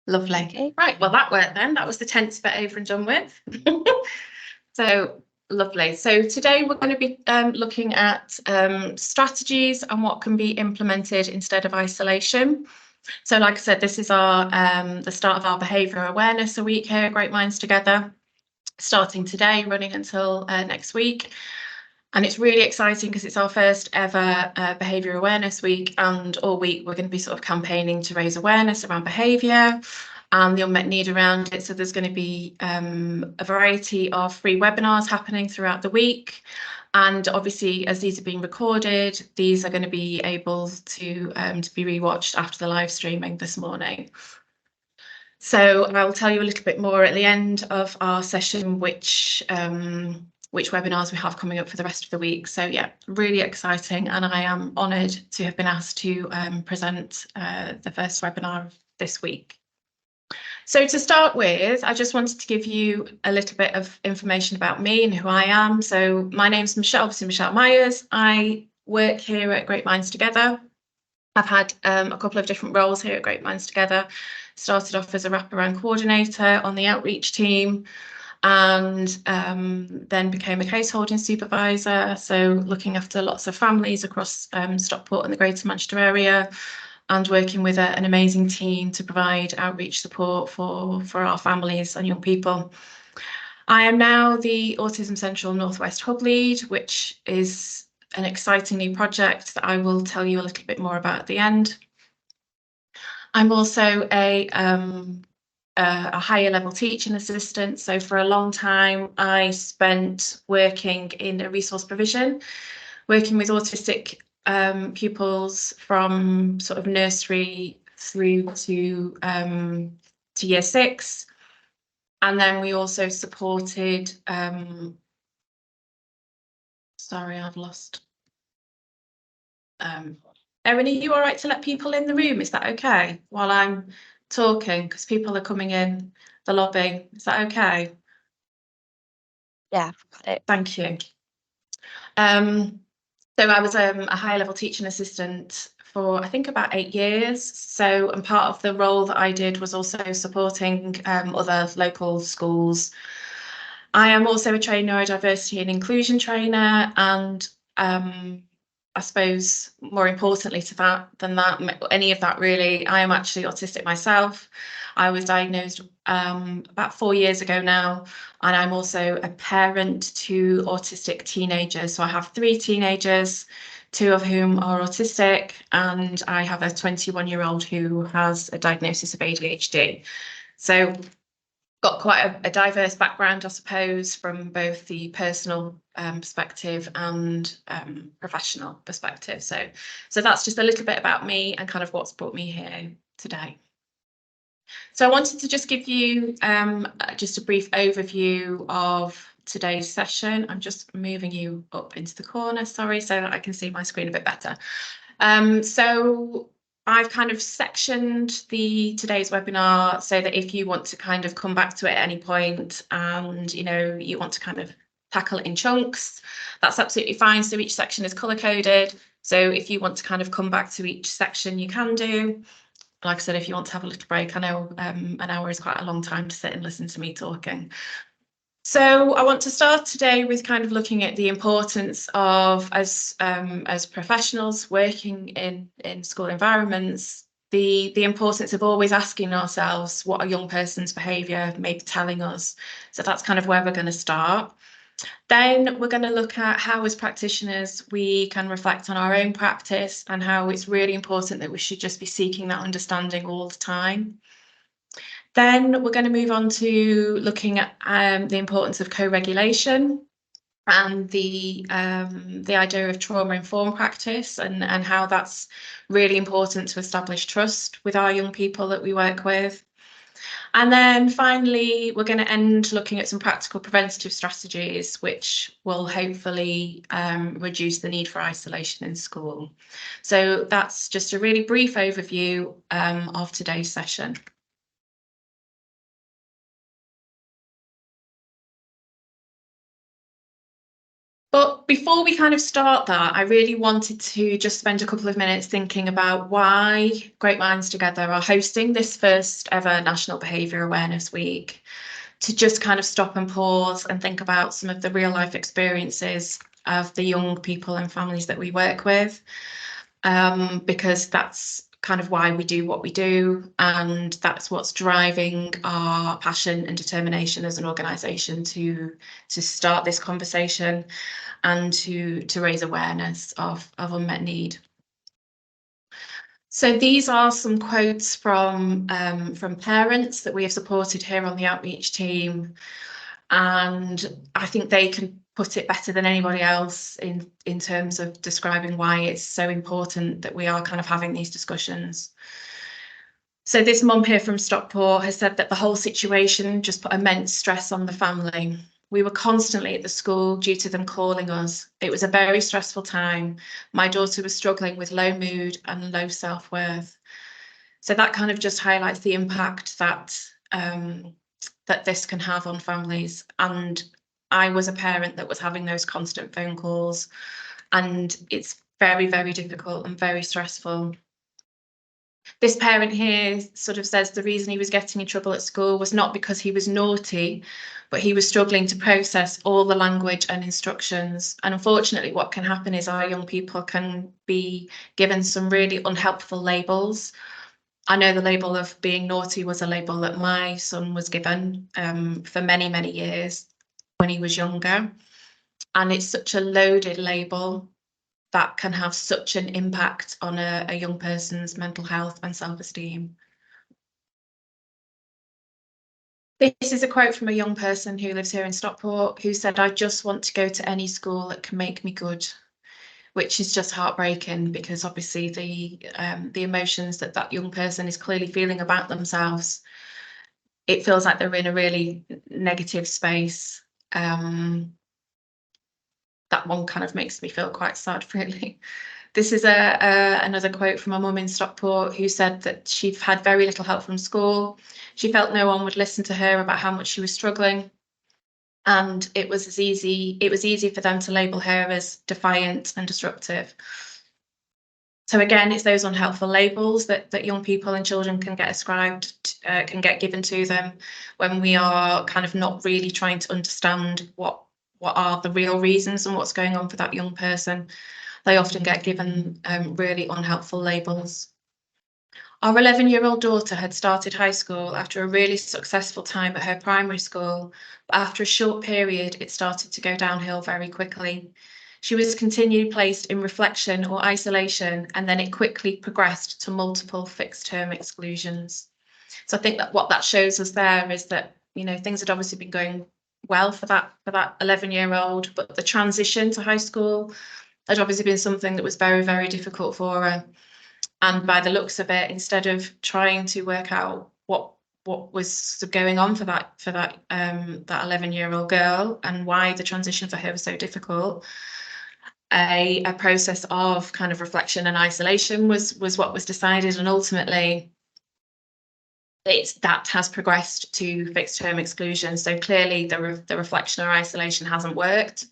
Lovely. Okay. Right, well, that worked then. That was the tense bit over and done with. So lovely. So today we're going to be looking at strategies and what can be implemented instead of isolation. So like I said, this is our the start of our behaviour awareness week here at Great Minds Together, starting today, running until next week. And it's really exciting because it's our first ever behaviour awareness week, and all week we're going to be sort of campaigning to raise awareness around behaviour and the unmet need around it. So there's going to be a variety of free webinars happening throughout the week. And obviously, as these are being recorded, these are going to be able to be rewatched after the live streaming this morning. So I'll tell you a little bit more at the end of our session, which webinars we have coming up for the rest of the week. So yeah, really exciting, and I am honoured to have been asked to present the first webinar of this week. So to start with, I just wanted to give you a little bit of information about me and who I am. So my name's Michelle Myers. I work here at Great Minds Together. I've had a couple of different roles here at Great Minds Together. Started off as a wraparound coordinator on the outreach team, and then became a case holding supervisor, so looking after lots of families across Stockport and the Greater Manchester area, and working with an amazing team to provide outreach support for our families and young people. I am now the Autism Central North West Hub Lead, which is an exciting new project that I will tell you a little bit more about at the end. I'm also a higher level teaching assistant. So for a long time, I spent working in a resource provision, working with autistic pupils from sort of nursery through to year 6. And then we also supported, sorry, I've lost. Erin, are you all right to let people in the room? Is that okay while I'm talking? Because people are coming in the lobby. Is that okay? Yeah, got it. Thank you. So I was a higher level teaching assistant for I think about 8 years. So, and part of the role that I did was also supporting other local schools. I am also a trained neurodiversity and inclusion trainer, and I suppose more importantly than any of that really, I am actually autistic myself. I was diagnosed about 4 years ago now, and I'm also a parent to autistic teenagers. So I have 3 teenagers, 2 of whom are autistic, and I have a 21-year-old who has a diagnosis of ADHD. So got quite a diverse background, I suppose, from both the personal perspective and professional perspective. So that's just a little bit about me and kind of what's brought me here today. So I wanted to just give you just a brief overview of today's session. I'm just moving you up into the corner, sorry, so that I can see my screen a bit better. So I've kind of sectioned today's webinar so that if you want to kind of come back to it at any point and you want to kind of tackle it in chunks, that's absolutely fine. So each section is color coded. So if you want to kind of come back to each section, you can do. Like I said, if you want to have a little break, I know an hour is quite a long time to sit and listen to me talking. So I want to start today with kind of looking at the importance of, as professionals working in school environments, the importance of always asking ourselves what a young person's behaviour may be telling us. So that's kind of where we're going to start. Then we're going to look at how, as practitioners, we can reflect on our own practice and how it's really important that we should just be seeking that understanding all the time. Then we're going to move on to looking at the importance of co-regulation and the idea of trauma-informed practice and how that's really important to establish trust with our young people that we work with. And then finally, we're going to end looking at some practical preventative strategies, which will hopefully reduce the need for isolation in school. So that's just a really brief overview of today's session. But before we kind of start that, I really wanted to just spend a couple of minutes thinking about why Great Minds Together are hosting this first ever National Behaviour Awareness Week, to just kind of stop and pause and think about some of the real life experiences of the young people and families that we work with, because that's kind of why we do what we do, and that's what's driving our passion and determination as an organisation to start this conversation and to raise awareness of unmet need. So these are some quotes from parents that we have supported here on the outreach team, and I think they can put it better than anybody else in terms of describing why it's so important that we are kind of having these discussions. So this mum here from Stockport has said that the whole situation just put immense stress on the family. We were constantly at the school due to them calling us. It was a very stressful time. My daughter was struggling with low mood and low self-worth. So that kind of just highlights the impact that that this can have on families. And I was a parent that was having those constant phone calls, and it's very, very difficult and very stressful. This parent here sort of says the reason he was getting in trouble at school was not because he was naughty, but he was struggling to process all the language and instructions. And unfortunately, what can happen is our young people can be given some really unhelpful labels. I know the label of being naughty was a label that my son was given for many, many years when he was younger. And it's such a loaded label that can have such an impact on a young person's mental health and self-esteem. This is a quote from a young person who lives here in Stockport, who said, "I just want to go to any school that can make me good," which is just heartbreaking, because obviously the emotions that that young person is clearly feeling about themselves, it feels like they're in a really negative space. That one kind of makes me feel quite sad, really. This is another quote from a mum in Stockport who said that she'd had very little help from school. She felt no one would listen to her about how much she was struggling. And it was easy for them to label her as defiant and disruptive. So again, it's those unhelpful labels that young people and children can get ascribed, can get given to them when we are kind of not really trying to understand what are the real reasons and what's going on for that young person. They often get given really unhelpful labels. Our 11-year-old daughter had started high school after a really successful time at her primary school, but after a short period, it started to go downhill very quickly. She was continually placed in reflection or isolation, and then it quickly progressed to multiple fixed-term exclusions. So I think that what that shows us there is that, you know, things had obviously been going well for that 11-year-old, but the transition to high school had obviously been something that was very, very difficult for her. And by the looks of it, instead of trying to work out what was going on for that 11-year-old girl and why the transition for her was so difficult, a process of kind of reflection and isolation was what was decided, and ultimately that has progressed to fixed term exclusion. So clearly the reflection or isolation hasn't worked,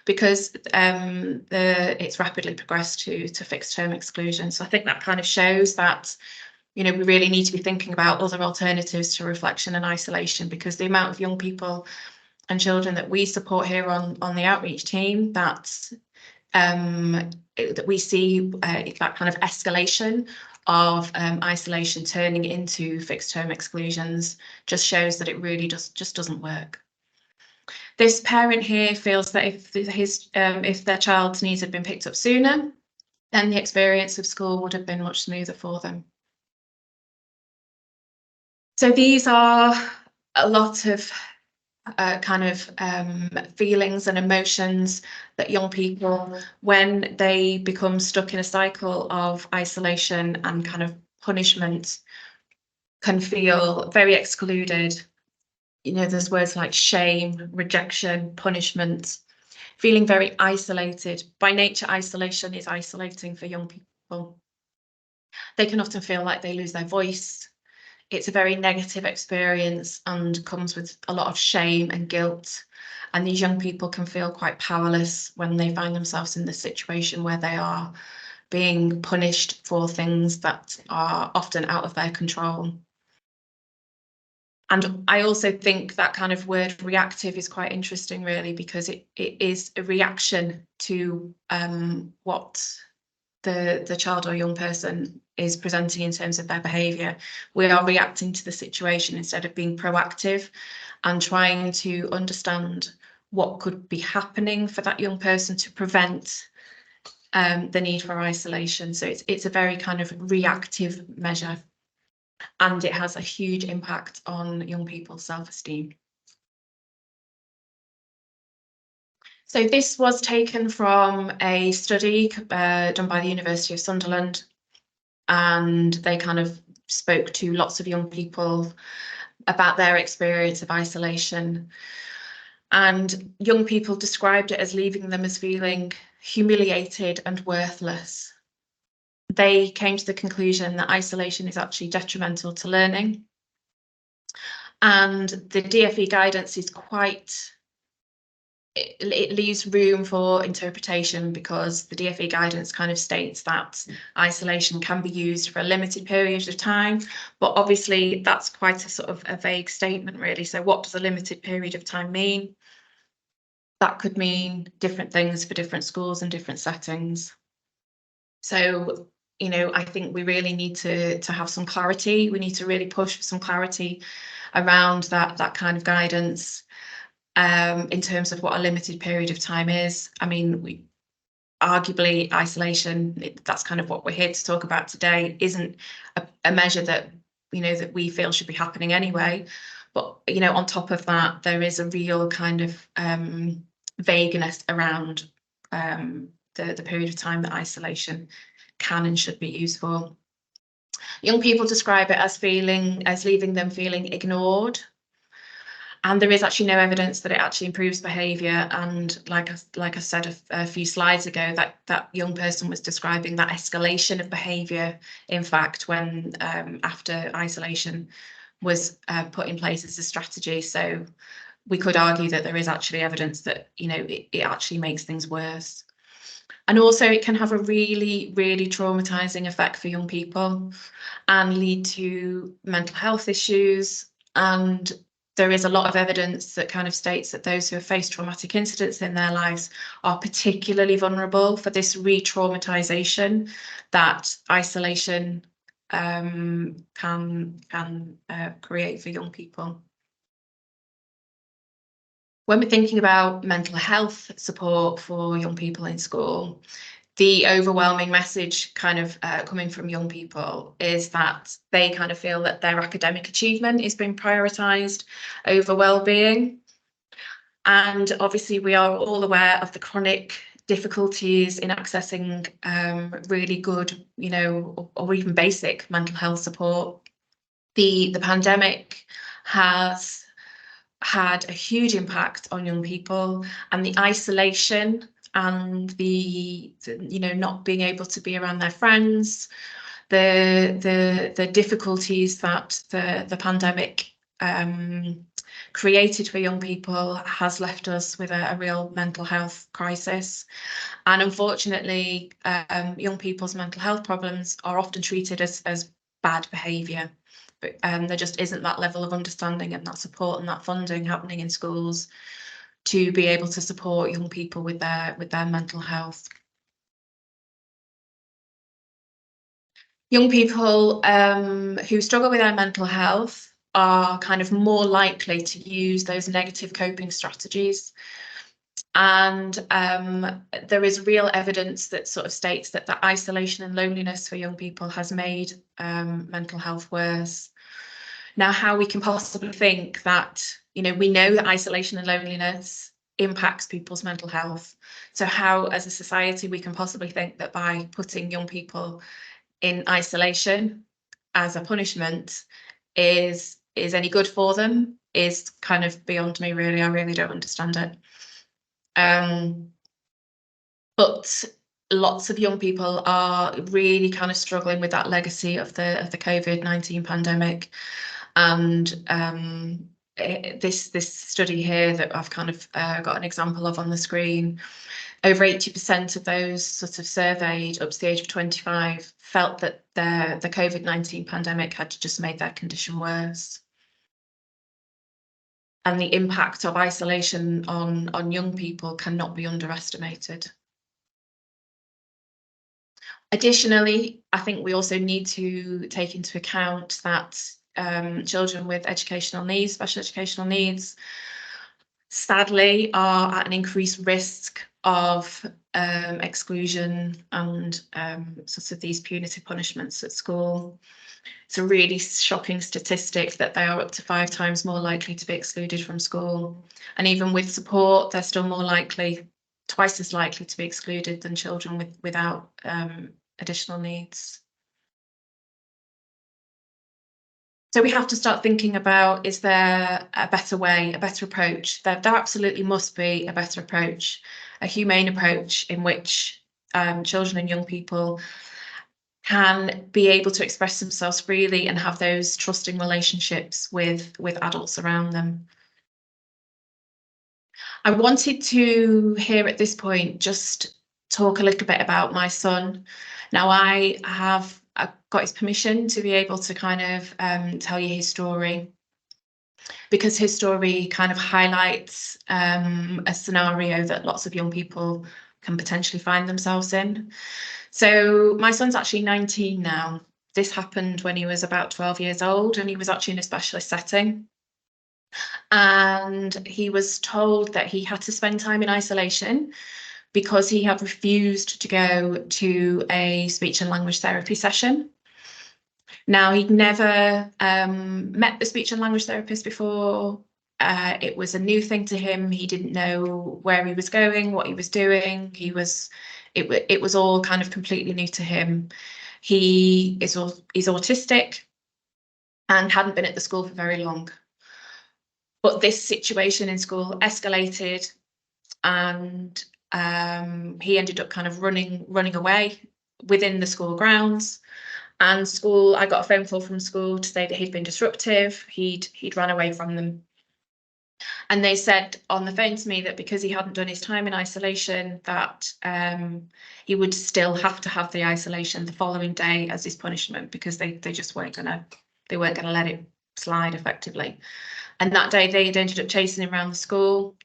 because it's rapidly progressed to fixed term exclusion. So I think that kind of shows that, you know, we really need to be thinking about other alternatives to reflection and isolation, because the amount of young people and children that we support here on the outreach team that we see that kind of escalation of isolation turning into fixed term exclusions just shows that it really just doesn't work. This parent here feels that if their child's needs had been picked up sooner, then the experience of school would have been much smoother for them. So these are a lot of kind of feelings and emotions that young people, when they become stuck in a cycle of isolation and kind of punishment, can feel very excluded. You know, there's words like shame, rejection, punishment, feeling very isolated. By nature, isolation is isolating for young people. They can often feel like they lose their voice. it's a very negative experience and comes with a lot of shame and guilt. And these young people can feel quite powerless when they find themselves in this situation where they are being punished for things that are often out of their control. And I also think that kind of word reactive is quite interesting, really, because it is a reaction to what the child or young person is presenting in terms of their behaviour. We are reacting to the situation instead of being proactive and trying to understand what could be happening for that young person to prevent the need for isolation. So it's a very kind of reactive measure, and it has a huge impact on young people's self-esteem. So this was taken from a study done by the University of Sunderland, and they kind of spoke to lots of young people about their experience of isolation. And young people described it as leaving them as feeling humiliated and worthless. They came to the conclusion that isolation is actually detrimental to learning. And the DfE guidance is it leaves room for interpretation, because the DfE guidance kind of states that isolation can be used for a limited period of time, but obviously that's quite a sort of a vague statement, really. So what does a limited period of time mean? That could mean different things for different schools and different settings. So, you know, I think we really need to have some clarity. We need to really push for some clarity around that kind of guidance. In terms of what a limited period of time is. I mean, arguably isolation, that's kind of what we're here to talk about today, isn't a measure that, you know, that we feel should be happening anyway. But, you know, on top of that, there is a real kind of vagueness around the period of time that isolation can and should be used for. Young people describe it as leaving them feeling ignored. And there is actually no evidence that it actually improves behaviour. And like I said a few slides ago, that young person was describing that escalation of behaviour, in fact, when after isolation was put in place as a strategy. So we could argue that there is actually evidence that, you know, it actually makes things worse. And also it can have a really, really traumatising effect for young people and lead to mental health issues. And there is a lot of evidence that kind of states that those who have faced traumatic incidents in their lives are particularly vulnerable for this re-traumatization that isolation can create for young people. When we're thinking about mental health support for young people in school, the overwhelming message kind of coming from young people is that they kind of feel that their academic achievement is being prioritised over well-being. And obviously we are all aware of the chronic difficulties in accessing really good, you know, or even basic mental health support. The pandemic has had a huge impact on young people, and the isolation and the you know, not being able to be around their friends, the difficulties that the pandemic created for young people has left us with a real mental health crisis. And unfortunately, young people's mental health problems are often treated as bad behaviour. But there just isn't that level of understanding and that support and that funding happening in schools to be able to support young people with their mental health. Young people who struggle with their mental health are kind of more likely to use those negative coping strategies. And there is real evidence that sort of states that the isolation and loneliness for young people has made mental health worse. Now, how we can possibly think that, you know, we know that isolation and loneliness impacts people's mental health. So how, as a society, we can possibly think that by putting young people in isolation as a punishment is any good for them is kind of beyond me, really. I really don't understand it. But lots of young people are really kind of struggling with that legacy of the COVID-19 pandemic. And this study here that I've kind of got an example of on the screen, over 80% of those sort of surveyed up to the age of 25 felt that the COVID-19 pandemic had just made their condition worse. And the impact of isolation on young people cannot be underestimated. Additionally, I think we also need to take into account that children with educational needs, special educational needs, sadly are at an increased risk of exclusion and sort of these punitive punishments at school. It's a really shocking statistic that they are up to 5 times more likely to be excluded from school. And even with support, they're still more likely, twice as likely to be excluded than children without additional needs. So we have to start thinking about, is there a better way, a better approach? There absolutely must be a better approach, a humane approach in which children and young people can be able to express themselves freely and have those trusting relationships with adults around them. I wanted to here at this point just talk a little bit about my son. Now I got his permission to be able to kind of tell you his story, because his story kind of highlights a scenario that lots of young people can potentially find themselves in. So my son's actually 19 now. This happened when he was about 12 years old, and he was actually in a specialist setting. And he was told that he had to spend time in isolation because he had refused to go to a speech and language therapy session. Now, he'd never met the speech and language therapist before. It was a new thing to him. He didn't know where he was going, what he was doing. It was all kind of completely new to him. He's autistic and hadn't been at the school for very long. But this situation in school escalated, and he ended up kind of running away within the school grounds. And school, I got a phone call from school to say that he'd been disruptive. He'd run away from them. And they said on the phone to me that because he hadn't done his time in isolation, that he would still have to have the isolation the following day as his punishment, because they just weren't gonna let it slide effectively. And that day they'd ended up chasing him around the school.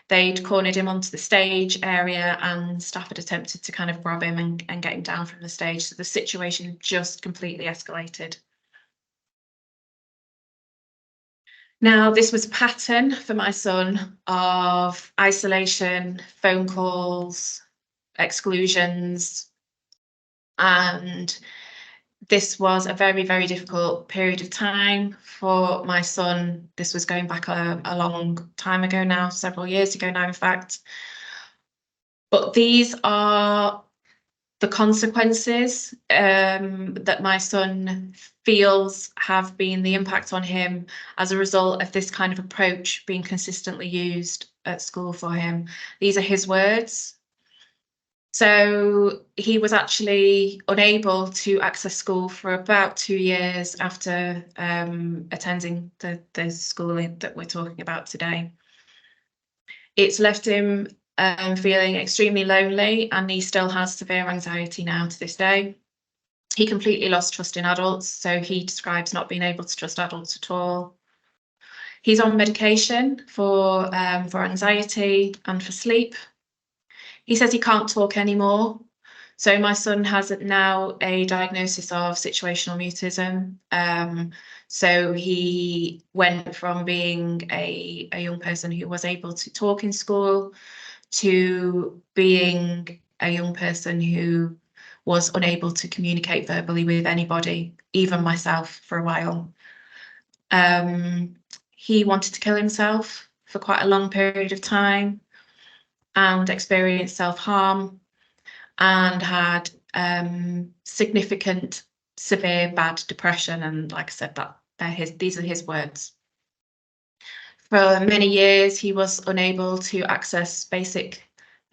They'd cornered him onto the stage area, and staff had attempted to kind of grab him and get him down from the stage. So the situation just completely escalated. Now, this was a pattern for my son of isolation, phone calls, exclusions, and this was a very, very difficult period of time for my son. This was going back a long time ago now, several years ago now, in fact. But these are the consequences that my son feels have been the impact on him as a result of this kind of approach being consistently used at school for him. These are his words. So he was actually unable to access school for about 2 years after attending the schooling that we're talking about today. It's left him feeling extremely lonely, and he still has severe anxiety now to this day. He completely lost trust in adults, so he describes not being able to trust adults at all. He's on medication for anxiety and for sleep. He says he can't talk anymore. So my son has now a diagnosis of situational mutism. So he went from being a young person who was able to talk in school to being a young person who was unable to communicate verbally with anybody, even myself, for a while. He wanted to kill himself for quite a long period of time and experienced self-harm, and had significant, severe, bad depression. And like I said, these are his words. For many years, he was unable to access basic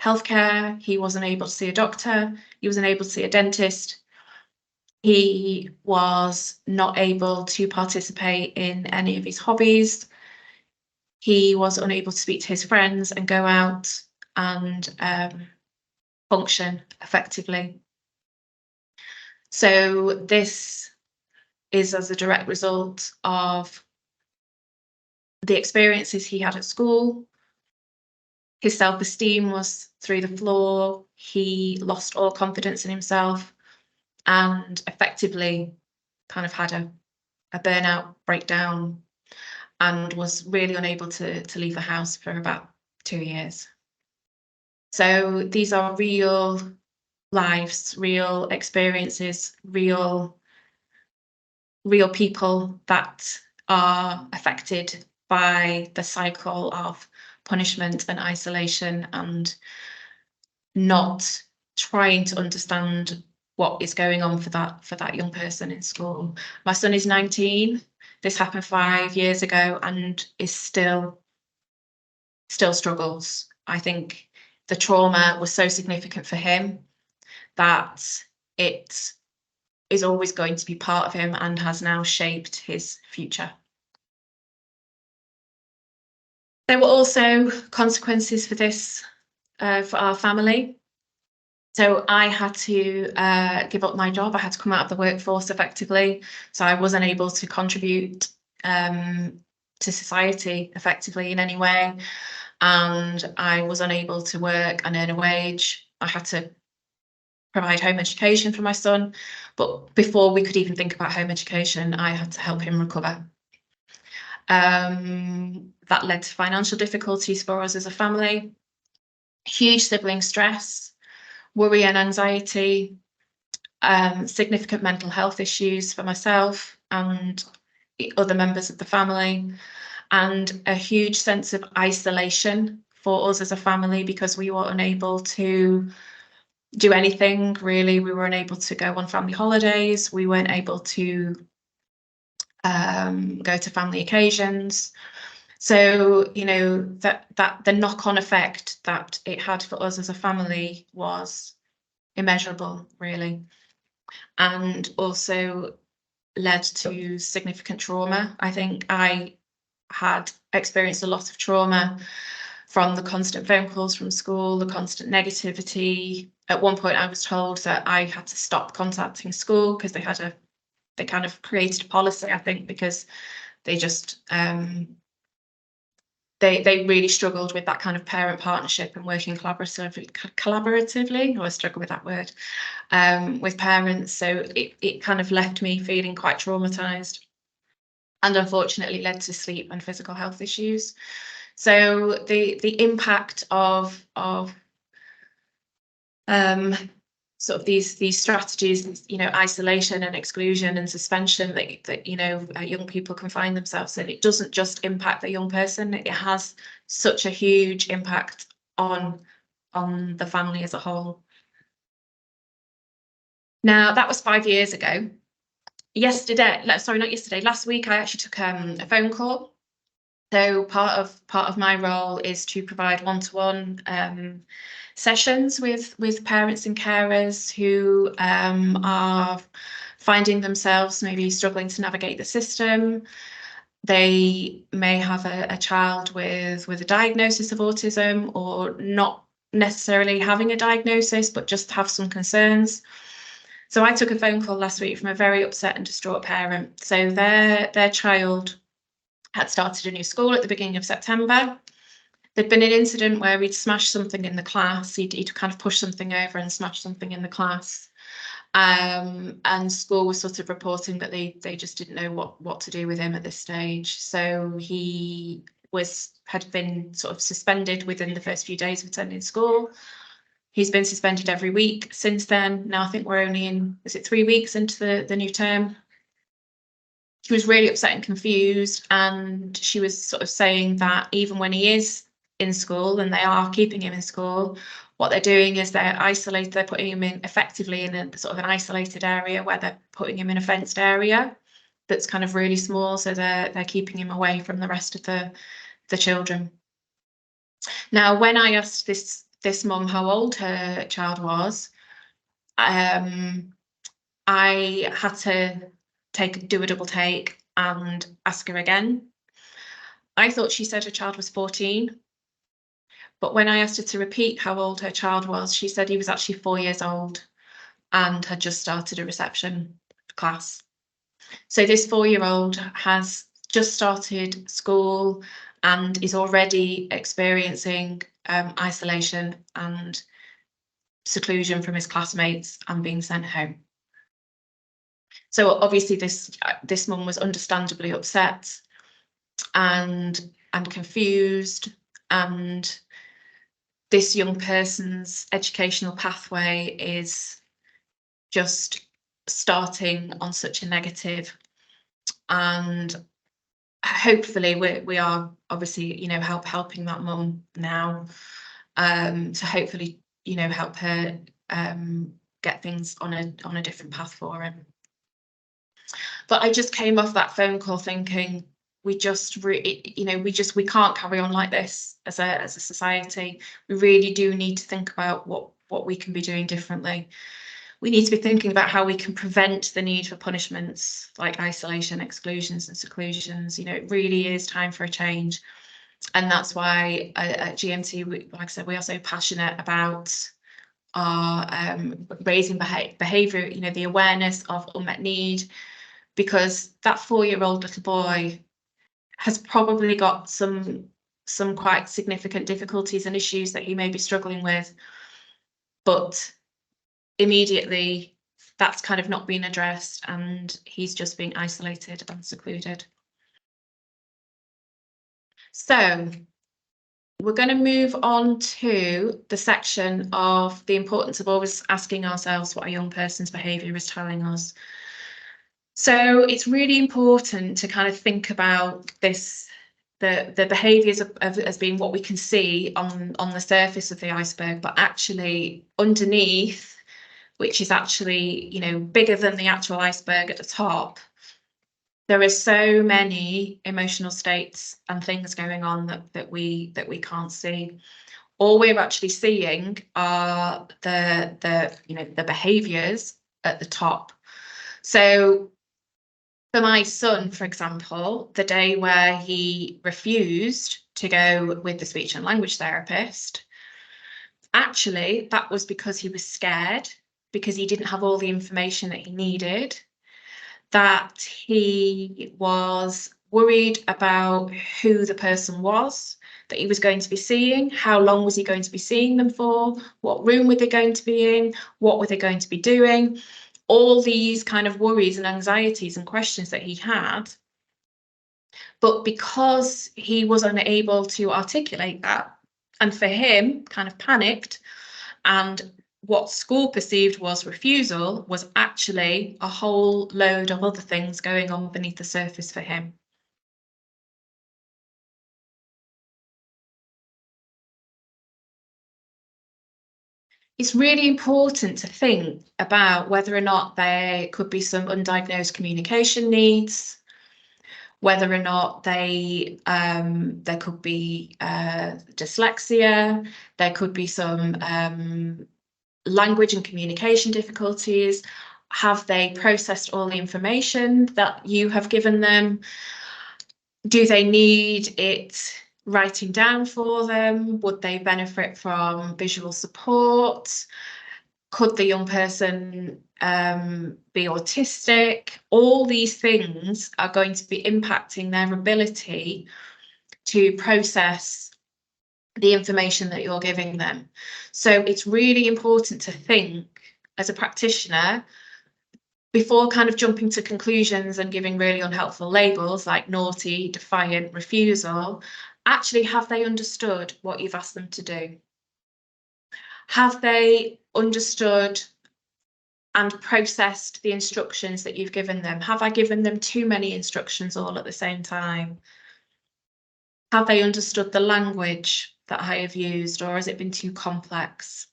healthcare. He wasn't able to see a doctor. He wasn't able to see a dentist. He was not able to participate in any of his hobbies. He was unable to speak to his friends and go out and function effectively. So this is as a direct result of the experiences he had at school. His self-esteem was through the floor. He lost all confidence in himself and effectively kind of had a burnout breakdown and was really unable to leave the house for about 2 years. So these are real lives, real experiences, real people that are affected by the cycle of punishment and isolation and not trying to understand what is going on for that young person in school. My son is 19. This happened 5 years ago and is still struggles. I think the trauma was so significant for him that it is always going to be part of him and has now shaped his future. There were also consequences for this for our family. So I had to give up my job. I had to come out of the workforce effectively. So I wasn't able to contribute to society effectively in any way. And I was unable to work and earn a wage. I had to provide home education for my son. But before we could even think about home education, I had to help him recover. That led to financial difficulties for us as a family, huge sibling stress, worry and anxiety, significant mental health issues for myself and other members of the family, and a huge sense of isolation for us as a family because we were unable to do anything really. We were unable to go on family holidays. We weren't able to go to family occasions. So, you know, that the knock-on effect that it had for us as a family was immeasurable, really, and also led to significant trauma. I think I had experienced a lot of trauma from the constant phone calls from school, the constant negativity. At one point, I was told that I had to stop contacting school because they kind of created a policy, I think, because they just they really struggled with that kind of parent partnership and working collaboratively. I struggle with that word, with parents. So it kind of left me feeling quite traumatized, and unfortunately led to sleep and physical health issues. So the impact of sort of these strategies, you know, isolation and exclusion and suspension that you know young people can find themselves in, it doesn't just impact the young person, it has such a huge impact on the family as a whole. Now that was 5 years ago. Last week I actually took a phone call. So part of my role is to provide one-to-one sessions with parents and carers who are finding themselves maybe struggling to navigate the system. They may have a child with a diagnosis of autism, or not necessarily having a diagnosis, but just have some concerns. So I took a phone call last week from a very upset and distraught parent. So their child had started a new school at the beginning of September. There'd been an incident where he'd smashed something in the class. He'd kind of pushed something over and smashed something in the class. And school was sort of reporting that they just didn't know what to do with him at this stage. So he had been sort of suspended within the first few days of attending school. He's been suspended every week since then. Now I think we're only in, is it 3 weeks into the new term? She was really upset and confused, and she was sort of saying that even when he is in school and they are keeping him in school, what they're doing is they're putting him in effectively in a sort of an isolated area where they're putting him in a fenced area that's kind of really small, so they're keeping him away from the rest of the children. Now, when I asked this this mum how old her child was, I had to do a double take and ask her again. I thought she said her child was 14, but when I asked her to repeat how old her child was, she said he was actually 4 years old and had just started a reception class. So this 4-year-old has just started school and is already experiencing isolation and seclusion from his classmates and being sent home. So obviously this mum was understandably upset and confused, and this young person's educational pathway is just starting on such a negative, and hopefully we are obviously, you know, helping that mum now, to hopefully, you know, help her get things on a different path for him. But I just came off that phone call thinking, we just you know, we can't carry on like this as a society. We really do need to think about what we can be doing differently. We need to be thinking about how we can prevent the need for punishments like isolation, exclusions and seclusions. You know, it really is time for a change. And that's why at GMT, like I said, we are so passionate about our raising behaviour, you know, the awareness of unmet need, because that 4-year-old little boy has probably got some quite significant difficulties and issues that he may be struggling with, but immediately that's kind of not being addressed and he's just being isolated and secluded. So we're going to move on to the section of the importance of always asking ourselves what a young person's behaviour is telling us. So it's really important to kind of think about this, the behaviours as being what we can see on the surface of the iceberg, but actually underneath, which is actually, you know, bigger than the actual iceberg at the top, there are so many emotional states and things going on that we can't see. All we're actually seeing are the you know, the behaviours at the top. So for my son, for example, the day where he refused to go with the speech and language therapist, actually that was because he was scared, because he didn't have all the information that he needed, that he was worried about who the person was that he was going to be seeing, how long was he going to be seeing them for, what room were they going to be in, what were they going to be doing, all these kind of worries and anxieties and questions that he had. But because he was unable to articulate that, and for him kind of panicked, and what school perceived was refusal was actually a whole load of other things going on beneath the surface for him. It's really important to think about whether or not there could be some undiagnosed communication needs, whether or not there could be dyslexia, there could be some language and communication difficulties. Have they processed all the information that you have given them? Do they need it writing down for them? Would they benefit from visual support? Could the young person be autistic? All these things are going to be impacting their ability to process the information that you're giving them. So it's really important to think as a practitioner, before kind of jumping to conclusions and giving really unhelpful labels like naughty, defiant, refusal, actually, have they understood what you've asked them to do? Have they understood and processed the instructions that you've given them? Have I given them too many instructions all at the same time? Have they understood the language that I have used, or has it been too complex?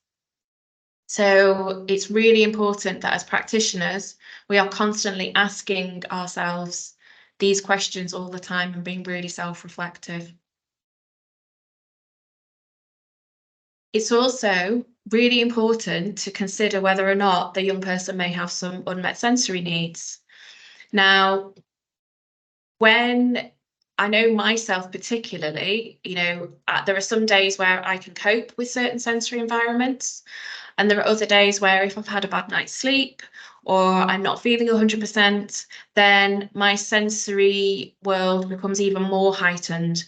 So it's really important that as practitioners, we are constantly asking ourselves these questions all the time and being really self-reflective. It's also really important to consider whether or not the young person may have some unmet sensory needs. Now, when I know myself particularly, there are some days where I can cope with certain sensory environments, and there are other days where if I've had a bad night's sleep or I'm not feeling 100%, then my sensory world becomes even more heightened.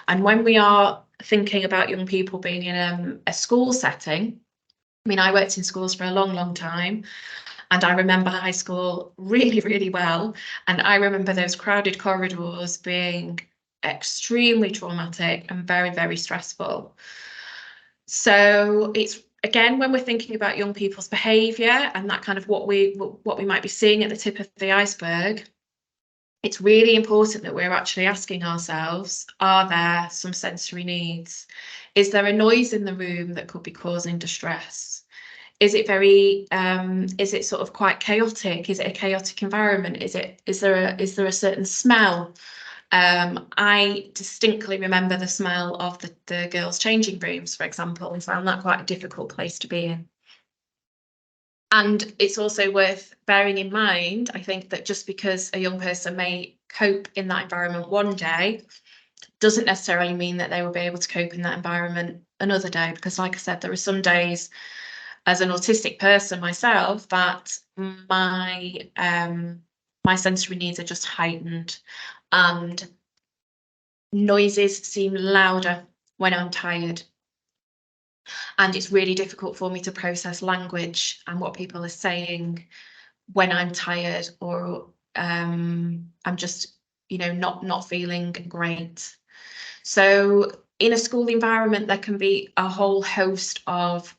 And when we are thinking about young people being in a school setting, I mean, I worked in schools for a long, long time, and I remember high school really, really well. And I remember those crowded corridors being extremely traumatic and very, very stressful. So it's, again, when we're thinking about young people's behaviour and that kind of what we might be seeing at the tip of the iceberg, it's really important that we're actually asking ourselves, are there some sensory needs? Is there a noise in the room that could be causing distress? Is it is it sort of quite chaotic? Is it a chaotic environment? Is there a certain smell? I distinctly remember the smell of the girls' changing rooms, for example, and found that quite a difficult place to be in. And it's also worth bearing in mind, I think, that just because a young person may cope in that environment one day doesn't necessarily mean that they will be able to cope in that environment another day. Because, like I said, there are some days as an autistic person myself that my sensory needs are just heightened, and noises seem louder when I'm tired. And it's really difficult for me to process language and what people are saying when I'm tired, or I'm just, not feeling great. So in a school environment, there can be a whole host of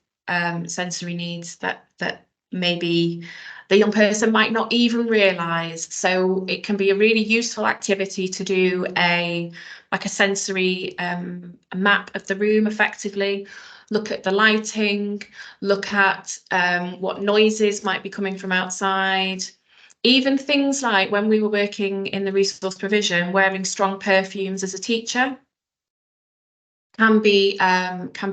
sensory needs that maybe the young person might not even realise. So it can be a really useful activity to do a sensory map of the room effectively. Look at the lighting, look at what noises might be coming from outside. Even things like when we were working in the resource provision, wearing strong perfumes as a teacher can be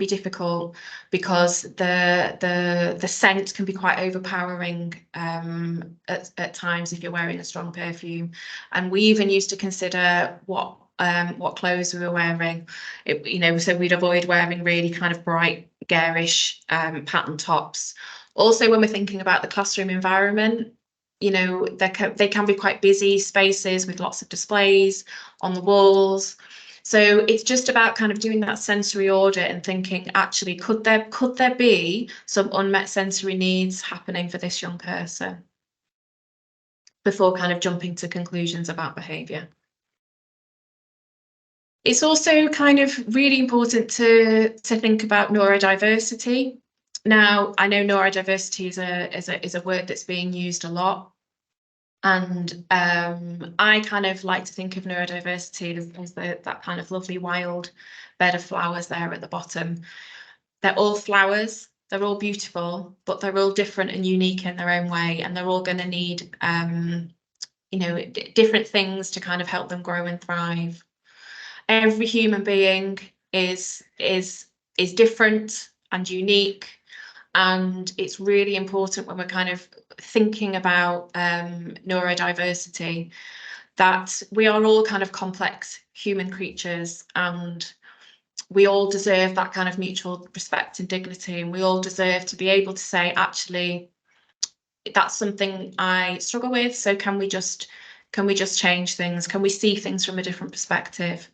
difficult, because the scent can be quite overpowering at times if you're wearing a strong perfume. And we even used to consider what clothes we were wearing. So we'd avoid wearing really kind of bright, garish pattern tops. Also, when we're thinking about the classroom environment, they can be quite busy spaces with lots of displays on the walls. So it's just about kind of doing that sensory audit and thinking, actually, could there be some unmet sensory needs happening for this young person before kind of jumping to conclusions about behaviour. It's also kind of really important to think about neurodiversity. Now, I know neurodiversity is a word that's being used a lot. And I kind of like to think of neurodiversity as that kind of lovely wild bed of flowers there at the bottom. They're all flowers, they're all beautiful, but they're all different and unique in their own way, and they're all going to need different things to kind of help them grow and thrive. Every human being is different and unique. And it's really important when we're kind of thinking about neurodiversity that we are all kind of complex human creatures, and we all deserve that kind of mutual respect and dignity, and we all deserve to be able to say, actually, that's something I struggle with, so can we just change things? Can we see things from a different perspective?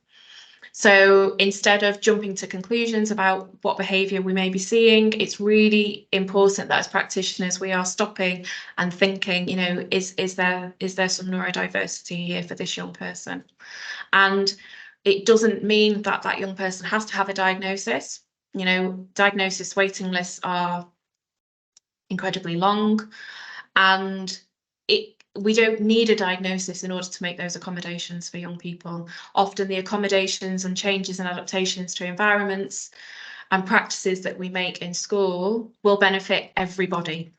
So instead of jumping to conclusions about what behaviour we may be seeing, it's really important that as practitioners we are stopping and thinking, is there some neurodiversity here for this young person? And it doesn't mean that young person has to have a diagnosis. Diagnosis waiting lists are incredibly long, and we don't need a diagnosis in order to make those accommodations for young people. Often the accommodations and changes and adaptations to environments and practices that we make in school will benefit everybody,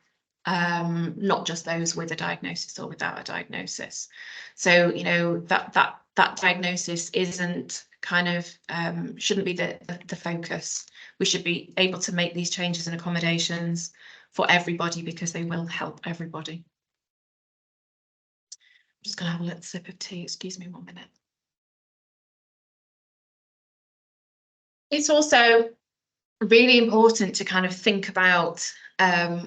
not just those with a diagnosis or without a diagnosis. So, that diagnosis isn't kind of shouldn't be the focus. we should be able to make these changes and accommodations for everybody because they will help everybody. I'm just going to have a little sip of tea. Excuse me 1 minute. It's also really important to kind of think about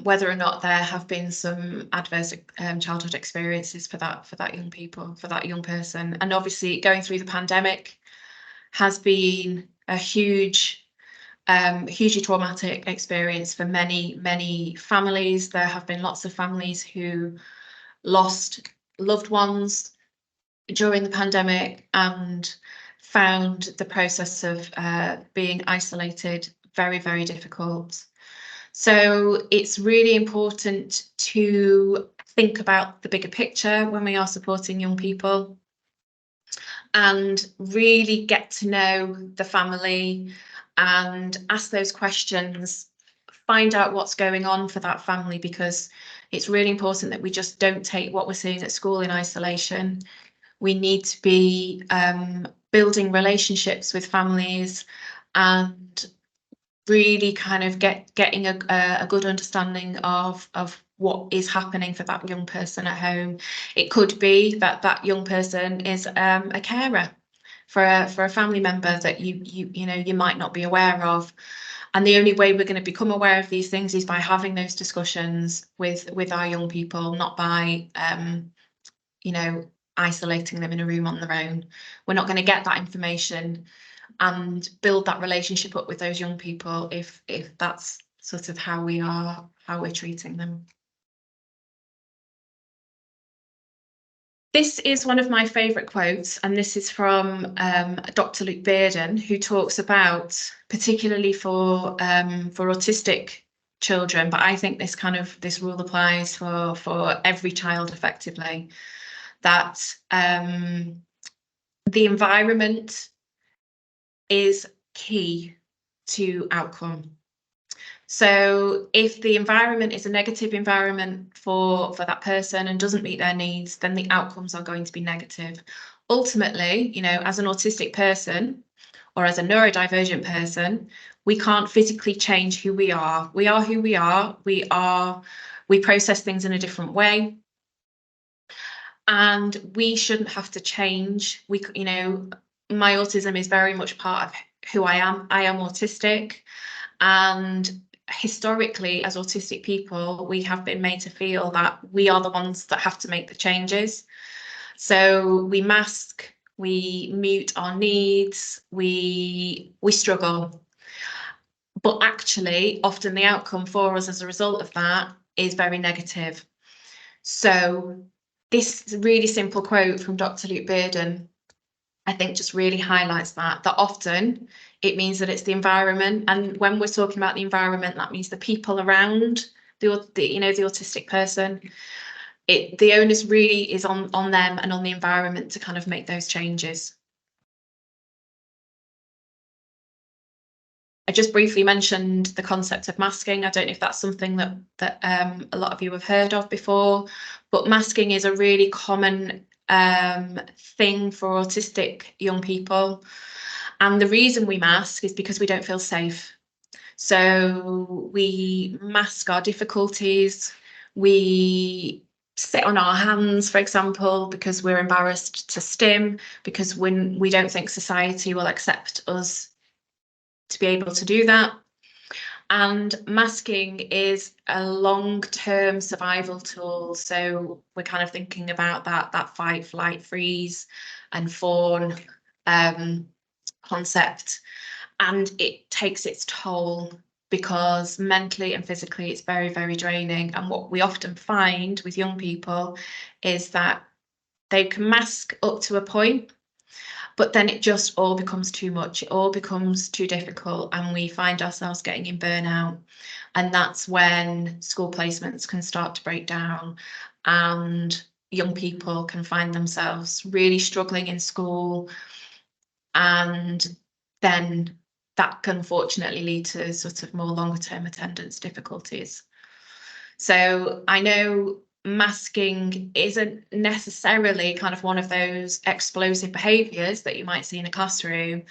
whether or not there have been some adverse childhood experiences for that young person. And obviously going through the pandemic has been a hugely traumatic experience for many families. There have been lots of families who lost loved ones during the pandemic and found the process of being isolated very difficult. So it's really important to think about the bigger picture when we are supporting young people and really get to know the family and ask those questions, find out what's going on for that family, because it's really important that we just don't take what we're seeing at school in isolation. We need to be building relationships with families and really kind of getting a good understanding of what is happening for that young person at home. It could be that that young person is a carer for a family member that you might not be aware of. And the only way we're going to become aware of these things is by having those discussions with our young people, not by isolating them in a room on their own. We're not going to get that information and build that relationship up with those young people if that's sort of how we're treating them. This is one of my favourite quotes, and this is from Dr. Luke Bearden, who talks about, particularly for autistic children, but I think this rule applies for every child effectively, that the environment is key to outcome. So if the environment is a negative environment for that person and doesn't meet their needs, then the outcomes are going to be negative. Ultimately, as an autistic person or as a neurodivergent person, we can't physically change who we are. We are who we are. We process things in a different way. And we shouldn't have to change. My autism is very much part of who I am. I am autistic, and historically, as autistic people, we have been made to feel that we are the ones that have to make the changes. So we mask, we mute our needs, we struggle. But actually, often the outcome for us as a result of that is very negative. So this really simple quote from Dr. Luke Bearden, I think, just really highlights that often it means that it's the environment. And when we're talking about the environment, that means the people around the autistic person. The onus really is on them and on the environment to kind of make those changes. I just briefly mentioned the concept of masking. I don't know if that's something that a lot of you have heard of before, but masking is a really common thing for autistic young people. And the reason we mask is because we don't feel safe. So we mask our difficulties. We sit on our hands, for example, because we're embarrassed to stim, because when we don't think society will accept us to be able to do that. And masking is a long-term survival tool. So we're kind of thinking about that fight, flight, freeze and fawn concept. And it takes its toll because mentally and physically it's very draining. And what we often find with young people is that they can mask up to a point, but then it just all becomes too much. It all becomes too difficult, and we find ourselves getting in burnout. And that's when school placements can start to break down, and young people can find themselves really struggling in school. And then that can unfortunately lead to sort of more longer term attendance difficulties. So I know masking isn't necessarily kind of one of those explosive behaviours that you might see in a classroom,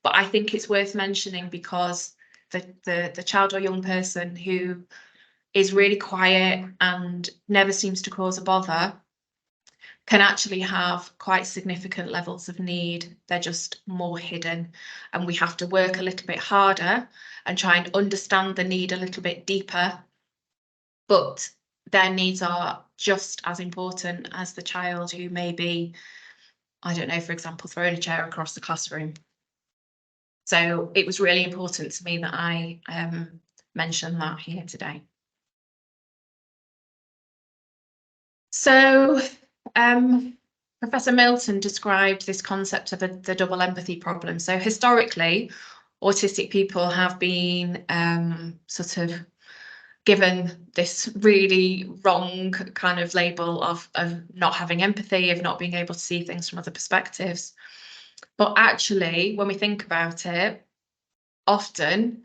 but I think it's worth mentioning because the child or young person who is really quiet and never seems to cause a bother can actually have quite significant levels of need. They're just more hidden, and we have to work a little bit harder and try and understand the need a little bit deeper. But their needs are just as important as the child who may be, I don't know, for example, throwing a chair across the classroom. So it was really important to me that I mention that here today. So Professor Milton described this concept of the double empathy problem. So historically, autistic people have been sort of given this really wrong kind of label of not having empathy, of not being able to see things from other perspectives. But actually, when we think about it, often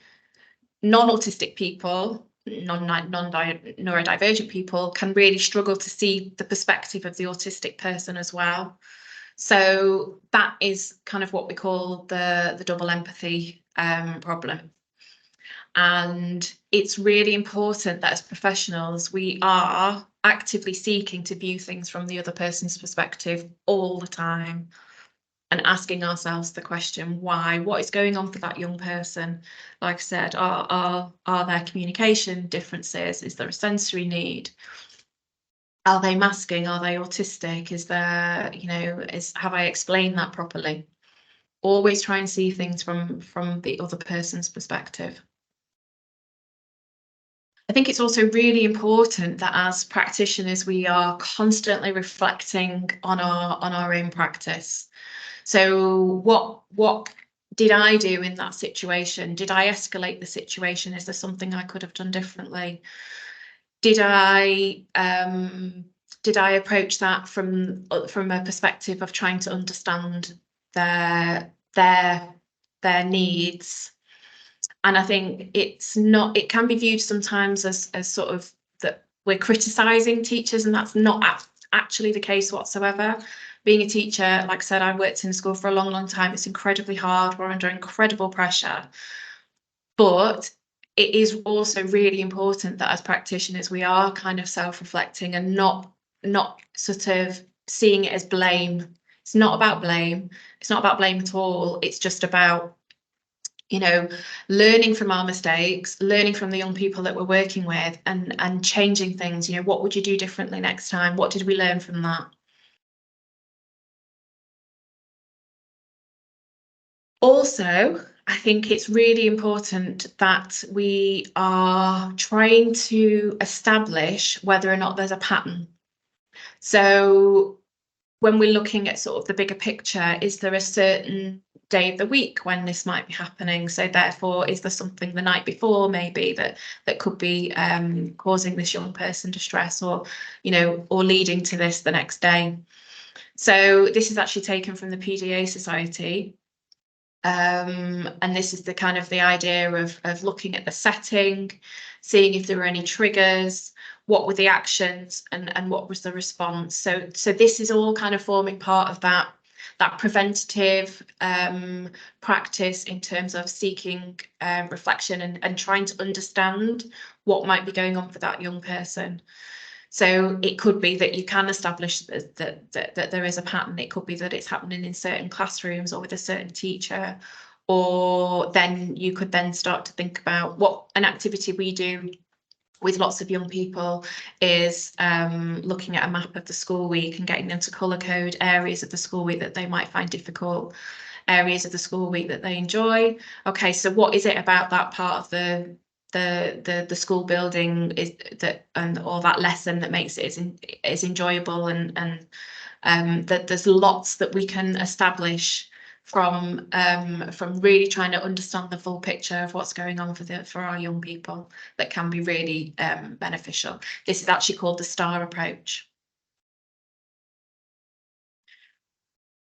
non-autistic people, non-neurodivergent people can really struggle to see the perspective of the autistic person as well. So that is kind of what we call the double empathy problem. And it's really important that as professionals, we are actively seeking to view things from the other person's perspective all the time, and asking ourselves the question, why? What is going on for that young person? Like I said, are there communication differences? Is there a sensory need? Are they masking? Are they autistic? Is there, you know, have I explained that properly? Always try and see things from the other person's perspective. I think it's also really important that as practitioners, we are constantly reflecting on our own practice. So what did I do in that situation? Did I escalate the situation? Is there something I could have done differently? Did I approach that from a perspective of trying to understand their needs? And I think it can be viewed sometimes as sort of that we're criticizing teachers, and that's not actually the case whatsoever. Being a teacher, like I said, I worked in school for a long time. It's incredibly hard. We're under incredible pressure. But it is also really important that as practitioners, we are kind of self-reflecting and not sort of seeing it as blame. It's not about blame. It's not about blame at all. It's just about, you know, learning from our mistakes, learning from the young people that we're working with, and changing things. You know, what would you do differently next time? What did we learn from that? Also, I think it's really important that we are trying to establish whether or not there's a pattern. So when we're looking at sort of the bigger picture, is there a certain day of the week when this might be happening? So therefore, is there something the night before maybe that could be causing this young person distress, or, you know, or leading to this the next day? So this is actually taken from the PDA Society. And this is the kind of the idea of looking at the setting, seeing if there were any triggers, what were the actions, and what was the response. So this is all kind of forming part of that preventative practice in terms of seeking reflection and trying to understand what might be going on for that young person. So it could be that you can establish that there is a pattern. It could be that it's happening in certain classrooms or with a certain teacher, or then you could then start to think about what an activity we do with lots of young people is looking at a map of the school week and getting them to colour code areas of the school week that they might find difficult, areas of the school week that they enjoy. Okay, so what is it about that part of the school building is that, or that lesson, that makes it as enjoyable, and that there's lots that we can establish from really trying to understand the full picture of what's going on for our young people, that can be really beneficial. This is actually called the STAR approach.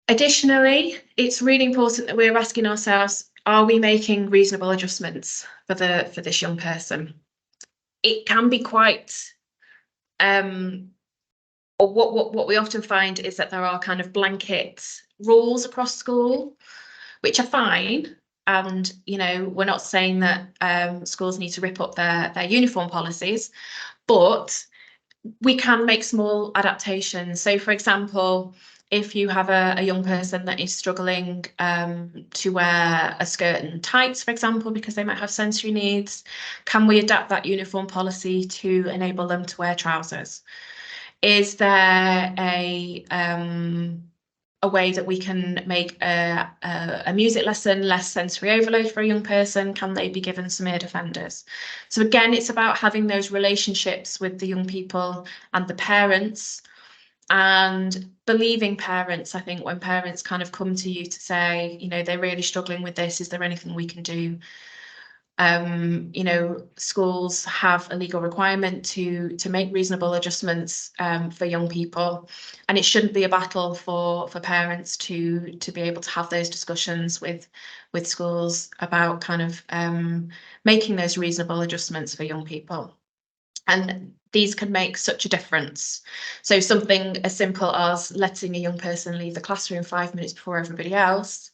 Additionally, it's really important that we're asking ourselves, are we making reasonable adjustments for this young person? It can be quite, or what we often find is that there are kind of blanket rules across school, which are fine, And, you know, we're not saying that schools need to rip up their uniform policies, but we can make small adaptations. So, for example, if you have a young person that is struggling to wear a skirt and tights, for example, because they might have sensory needs, can we adapt that uniform policy to enable them to wear trousers? Is there a way that we can make a music lesson less sensory overload for a young person? Can they be given some ear defenders? So again, it's about having those relationships with the young people and the parents, and believing parents. I think when parents kind of come to you to say, you know, they're really struggling with this, is there anything we can do? You know, schools have a legal requirement to make reasonable adjustments for young people, and it shouldn't be a battle for parents to be able to have those discussions with schools about kind of making those reasonable adjustments for young people. And these can make such a difference. So something as simple as letting a young person leave the classroom 5 minutes before everybody else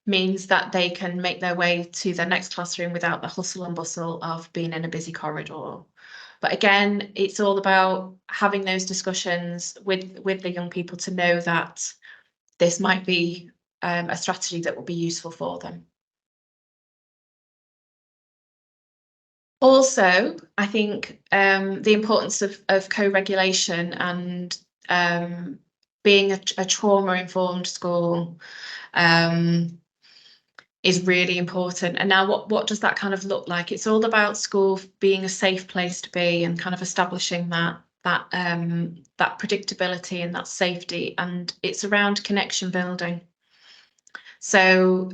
means that they can make their way to their next classroom without the hustle and bustle of being in a busy corridor. But again, it's all about having those discussions with the young people to know that this might be a strategy that will be useful for them. Also, I think the importance of co-regulation and being a trauma-informed school is really important. And now what does that kind of look like? It's all about school being a safe place to be and kind of establishing that predictability and that safety, and it's around connection building. So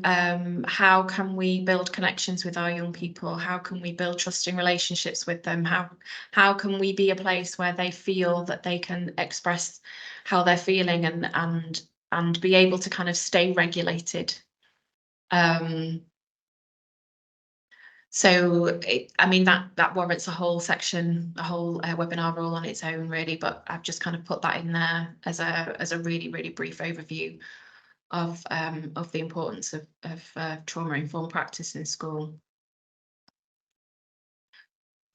how can we build connections with our young people? How can we build trusting relationships with them? How can we be a place where they feel that they can express how they're feeling and be able to kind of stay regulated? So I mean that warrants a whole section, a whole webinar all on its own, really. But I've just kind of put that in there as a really brief overview of the importance of trauma-informed practice in school.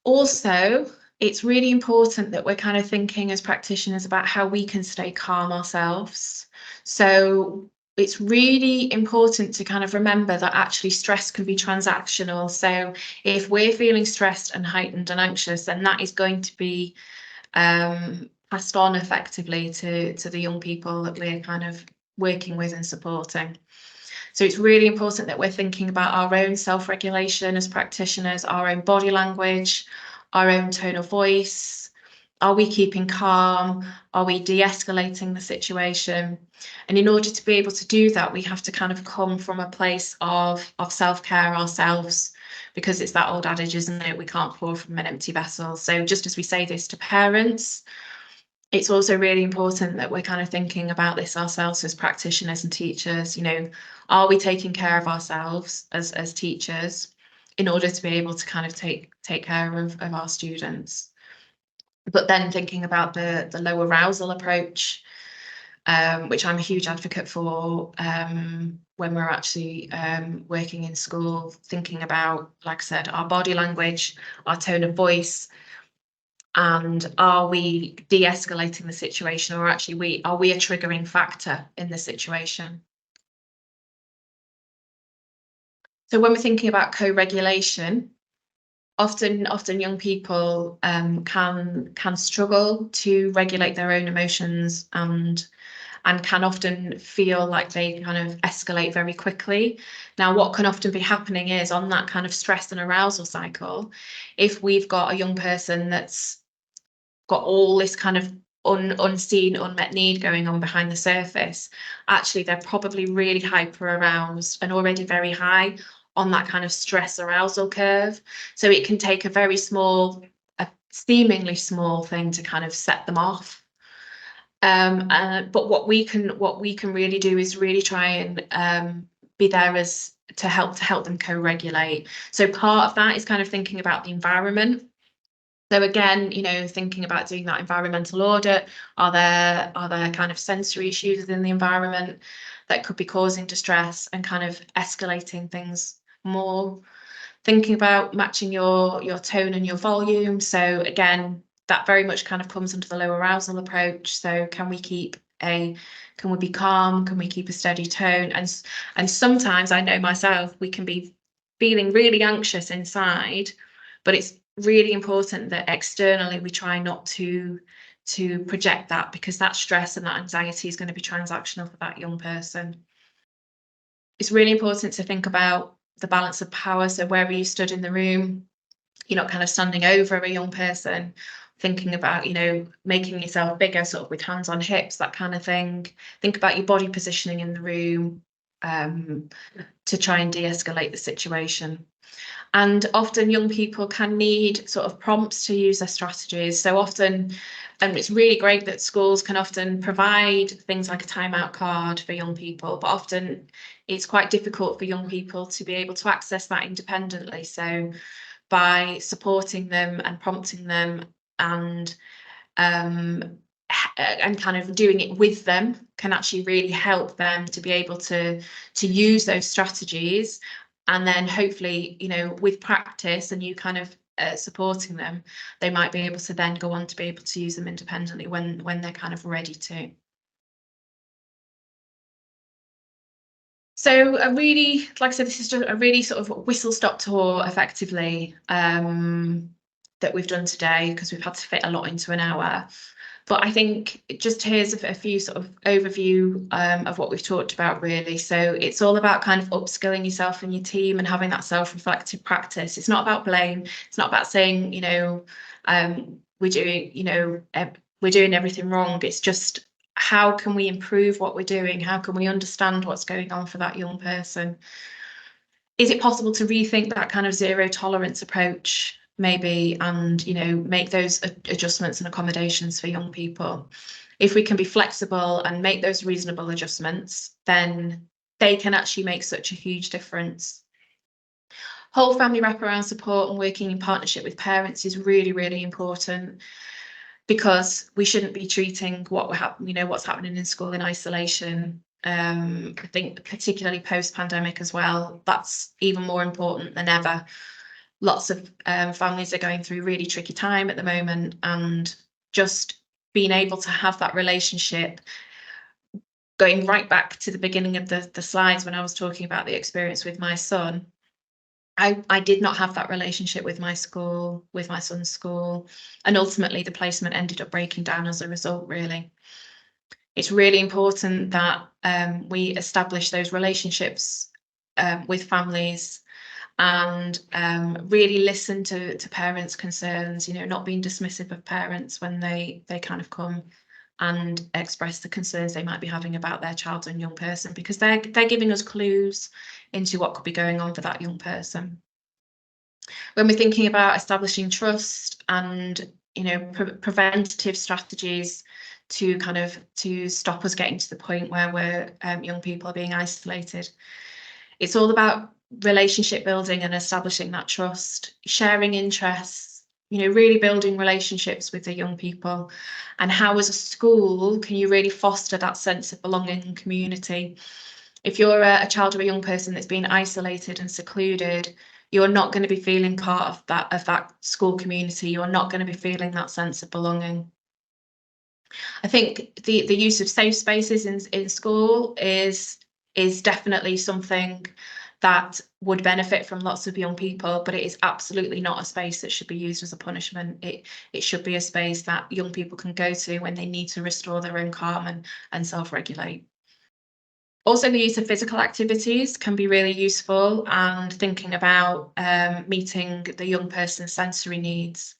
Also, it's really important that we're kind of thinking as practitioners about how we can stay calm ourselves. So it's really important to kind of remember that actually stress can be transactional. So if we're feeling stressed and heightened and anxious, then that is going to be passed on effectively to the young people that we're kind of working with and supporting. So it's really important that we're thinking about our own self-regulation as practitioners, our own body language, our own tone of voice. Are we keeping calm? Are we de-escalating the situation? And in order to be able to do that, we have to kind of come from a place of self-care ourselves, because it's that old adage, isn't it? We can't pour from an empty vessel. So just as we say this to parents, it's also really important that we're kind of thinking about this ourselves as practitioners and teachers. You know, are we taking care of ourselves as teachers in order to be able to kind of take care of our students? But then thinking about the low arousal approach, which I'm a huge advocate for when we're actually working in school, thinking about, like I said, our body language, our tone of voice, and are we de-escalating the situation, or actually are we a triggering factor in the situation? So when we're thinking about co-regulation, often young people can struggle to regulate their own emotions and can often feel like they kind of escalate very quickly. Now, what can often be happening is on that kind of stress and arousal cycle, if we've got a young person that's got all this kind of unseen, unmet need going on behind the surface, actually they're probably really hyper aroused and already very high on that kind of stress arousal curve. So it can take a very small, a seemingly small thing to kind of set them off. But what we can really do is really try and be there as to help them co-regulate. So part of that is kind of thinking about the environment. So again, thinking about doing that environmental audit, are there kind of sensory issues within the environment that could be causing distress and kind of escalating things more? Thinking about matching your tone and your volume. So again, that very much kind of comes under the low arousal approach. So can we be calm? Can we keep a steady tone? And sometimes I know myself, we can be feeling really anxious inside, but it's really important that externally we try not to project that, because that stress and that anxiety is going to be transactional for that young person. It's really important to think about the balance of power. So wherever you stood in the room, you're not kind of standing over a young person, thinking about, making yourself bigger, sort of with hands on hips, that kind of thing. Think about your body positioning in the room, to try and de-escalate the situation. And often young people can need sort of prompts to use their strategies. So often, it's really great that schools can often provide things like a timeout card for young people, but often it's quite difficult for young people to be able to access that independently. So by supporting them and prompting them and kind of doing it with them can actually really help them to be able to use those strategies. And then hopefully, with practice and you kind of supporting them, they might be able to then go on to be able to use them independently when they're kind of ready to. So like I said, this is just a really sort of whistle-stop tour effectively, that we've done today, because we've had to fit a lot into an hour. But I think just here's a few sort of overview of what we've talked about, really. So it's all about kind of upskilling yourself and your team and having that self-reflective practice. It's not about blame. It's not about saying, we're doing everything wrong. It's just, how can we improve what we're doing? How can we understand what's going on for that young person? Is it possible to rethink that kind of zero tolerance approach, maybe, and make those adjustments and accommodations for young people? If we can be flexible and make those reasonable adjustments, then they can actually make such a huge difference. Whole family wraparound support and working in partnership with parents is really, really important, because we shouldn't be treating what's happening in school in isolation. I think particularly post-pandemic as well, that's even more important than ever. Lots of families are going through a really tricky time at the moment, and just being able to have that relationship, going right back to the beginning of the slides when I was talking about the experience with my son. I did not have that relationship with my son's school, and ultimately the placement ended up breaking down as a result, really. It's really important that we establish those relationships with families, and really listen to parents' concerns, not being dismissive of parents when they kind of come and express the concerns they might be having about their child and young person, because they're giving us clues into what could be going on for that young person. When we're thinking about establishing trust and preventative strategies to stop us getting to the point where young people are being isolated, it's all about relationship building and establishing that trust, sharing interests, really building relationships with the young people. And how, as a school, can you really foster that sense of belonging and community? If you're a child or a young person that's been isolated and secluded, you're not going to be feeling part of that school community. You're not going to be feeling that sense of belonging. I think the use of safe spaces in school is definitely something that would benefit from lots of young people, but it is absolutely not a space that should be used as a punishment. It should be a space that young people can go to when they need to restore their own calm and self-regulate. Also, the use of physical activities can be really useful, and thinking about meeting the young person's sensory needs.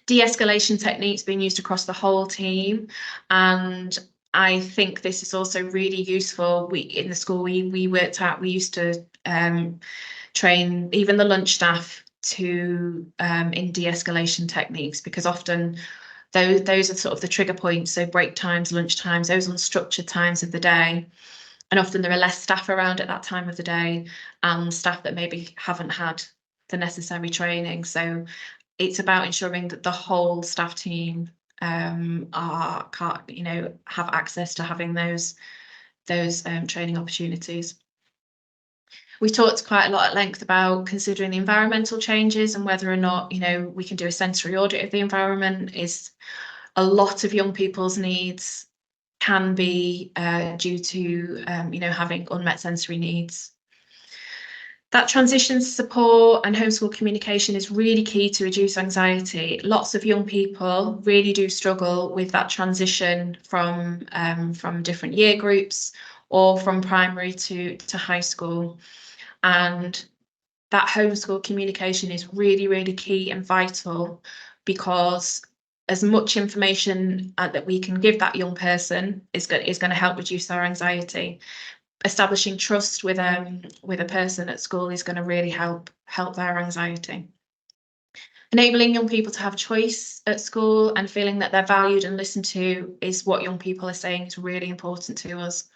De-escalation techniques being used across the whole team, and I think this is also really useful. In the school we worked at, we used to train even the lunch staff to in de-escalation techniques, because often those are sort of the trigger points. So break times, lunch times, those unstructured times of the day, and often there are less staff around at that time of the day, and staff that maybe haven't had the necessary training. So it's about ensuring that the whole staff team have access to having those training opportunities. We talked quite a lot at length about considering the environmental changes and whether or not, we can do a sensory audit of the environment. Is a lot of young people's needs can be due to, having unmet sensory needs. That transition support and homeschool communication is really key to reduce anxiety. Lots of young people really do struggle with that transition from different year groups or from primary to high school. And that homeschool communication is really, really key and vital, because as much information that we can give that young person is going to help reduce their anxiety. Establishing trust with a person at school is going to really help their anxiety. Enabling young people to have choice at school and feeling that they're valued and listened to is what young people are saying is really important to us.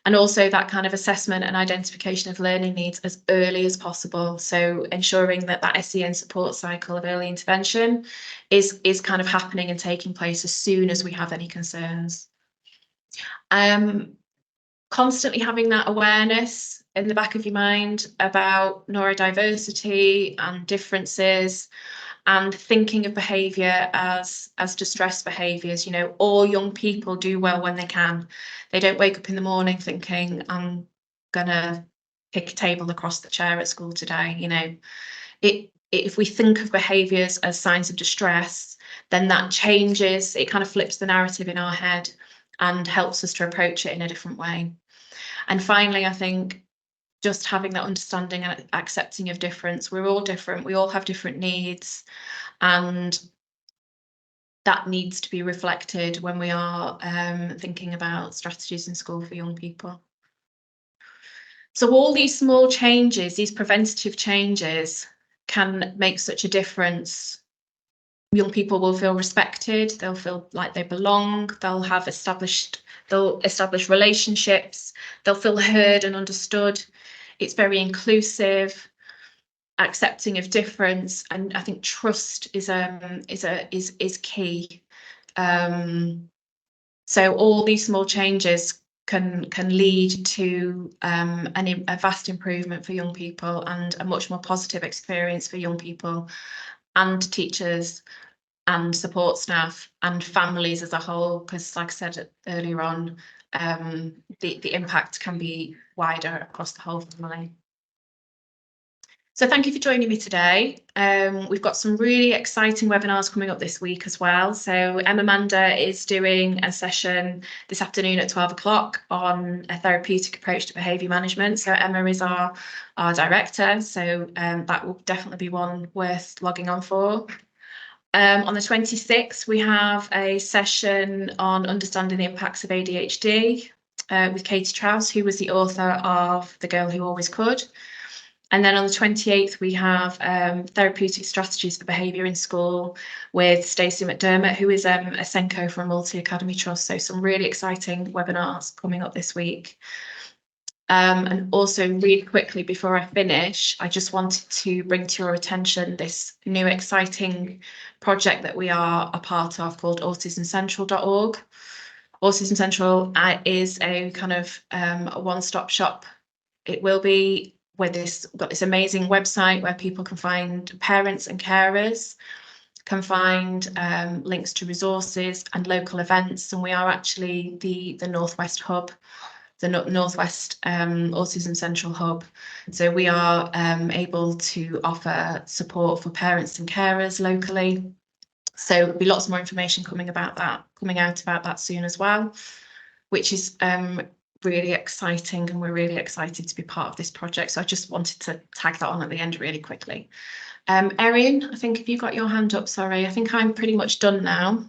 And also that kind of assessment and identification of learning needs as early as possible. So ensuring that SEN support cycle of early intervention is kind of happening and taking place as soon as we have any concerns. Constantly having that awareness in the back of your mind about neurodiversity and differences, and thinking of behaviour as distress behaviours. All young people do well when they can. They don't wake up in the morning thinking, I'm gonna kick a table across the chair at school today. If we think of behaviours as signs of distress, then that changes, it kind of flips the narrative in our head and helps us to approach it in a different way. And finally, I think just having that understanding and accepting of difference. We're all different, we all have different needs, and that needs to be reflected when we are thinking about strategies in school for young people. So all these small changes, these preventative changes, can make such a difference. Young people will feel respected, they'll feel like they belong, they'll establish relationships, they'll feel heard and understood. It's very inclusive, accepting of difference, and I think trust is key. So all these small changes can lead to a vast improvement for young people and a much more positive experience for young people and teachers and support staff and families as a whole, because like I said earlier on, the impact can be wider across the whole family. So thank you for joining me today. We've got some really exciting webinars coming up this week as well. So Amanda is doing a session this afternoon at 12 o'clock on a therapeutic approach to behaviour management. So Emma is our director, so that will definitely be one worth logging on for. On the 26th, we have a session on understanding the impacts of ADHD with Katie Trouse, who was the author of The Girl Who Always Could. And then on the 28th, we have therapeutic strategies for behaviour in school with Stacey McDermott, who is a SENCO from Multi Academy Trust. So some really exciting webinars coming up this week. And also really quickly before I finish, I just wanted to bring to your attention this new exciting project that we are a part of called autismcentral.org. Autism Central is a kind of a one-stop shop. It will be with got this amazing website where people can find parents and carers, can find links to resources and local events. And we are actually the Northwest hub, the Northwest Autism Central hub. So we are able to offer support for parents and carers locally. So there'll be lots more information coming out about that soon as well, which is really exciting, and we're really excited to be part of this project. So I just wanted to tag that on at the end really quickly. Erin, I think, have you got your hand up? Sorry, I think I'm pretty much done now.